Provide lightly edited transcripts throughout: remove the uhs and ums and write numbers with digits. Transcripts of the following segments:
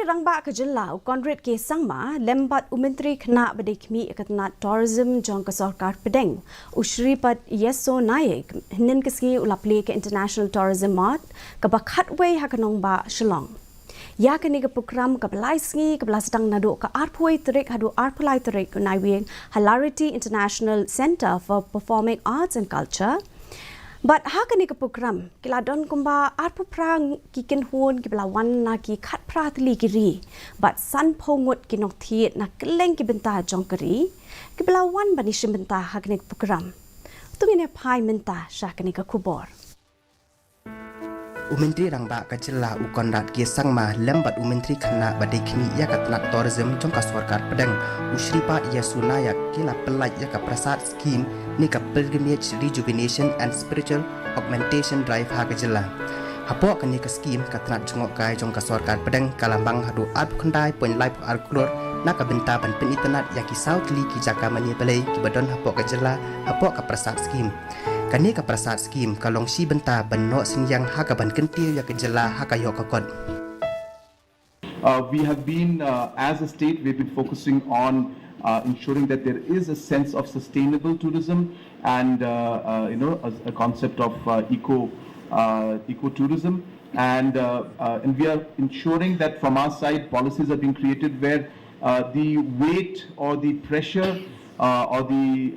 rangba ka jilla ukondrit ke sangma lembat umentri khna badekmi ekatna tourism jong ka sarkar pedeng ushripat yeso naik hinin kiski ulapli ke international tourism mart ka ba Khadwei hakanong ba shillong ya kani ka program ka balaisngi ka belasdang nado ka arpoi terik hadu arpulai terik naiwing Hilarity International Center for Performing Arts and Culture. But hakani ka program kila don kumba arpu prang kiken hon ki belawan na ki khat pratli kiri but san pongot kinok thi na keleng ki benta jongkari ki belawan bani shimbenta hakani program tungine pai menta shakani ka kubor Umentri rangba kacilla ukondat ke sangma lembat umentri khana badekmi ya katnat tourism jong ka sarkar pedang ushripa yesu nayak kila pelaj ya ka prasad scheme ni ka pilgrimage rejuvenation and spiritual augmentation drive ha kacilla hapo kani ka scheme katnat jongok kai jong ka sarkar pedang kalambang hadu art khandai point life arklor na ka benta ban pen internet ya ki south li ki jaka mani pelai ki badon hapo kacilla hapo ka prasad scheme kani ka prasad scheme kalong si benta banno singyang hakaban kentil ya kejela hakayo kakon. We have been, as a state, we've been focusing on ensuring that there is a sense of sustainable tourism and a concept of eco-tourism, and we are ensuring that from our side policies are being created where the weight or the pressure or the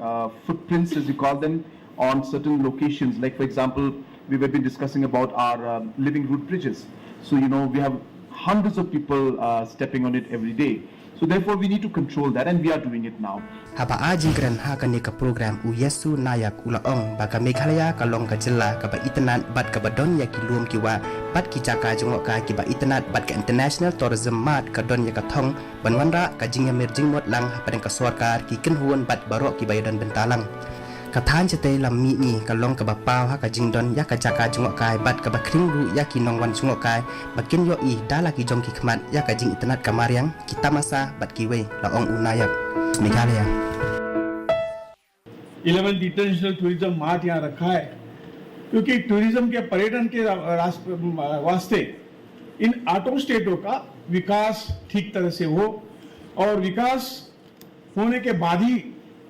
footprints, as you call them, on certain locations, like for example, we have been discussing about our living root bridges. So we have hundreds of people stepping on it every day. So therefore we need to control that, and we are doing it now. Haba ajingkran hakani ka program u yesu nayak ulaong baka meghalaya kalong ka jilla ka ba itanan bat ka badon ya kilum kiwa bat ki jaka jongok ka ki ba itanat bat ka international tourism mart ka don ya ka thong banwanra ka jingya merjing mot lang padang ka sarkar ki kenhuan bat barok ki bayadan bentalang kathan chete lam mi ni kalong ka ba paw ha ka jingdon ya ka jaka jongok kai bat ka ba kring ru ya ki nongwan jongok kai bakin yo i dala ki jong ki khmat ya ka jing itanat ka mariang kita masa bat ki we laong unayak meghalaya 11th international tourism mart यहाँ रखा है क्योंकि टूरिज्म के पर्यटन के वास्ते इन आठों स्टेटों का विकास ठीक तरह से हो और विकास होने के बाद ही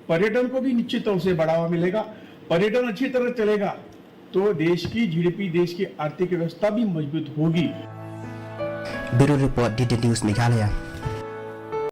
पर्यटन को भी निश्चित तौर से बढ़ावा मिलेगा पर्यटन अच्छी तरह चलेगा तो देश की जीडीपी देश की आर्थिक व्यवस्था भी मजबूत होगी bureau report D news Meghalaya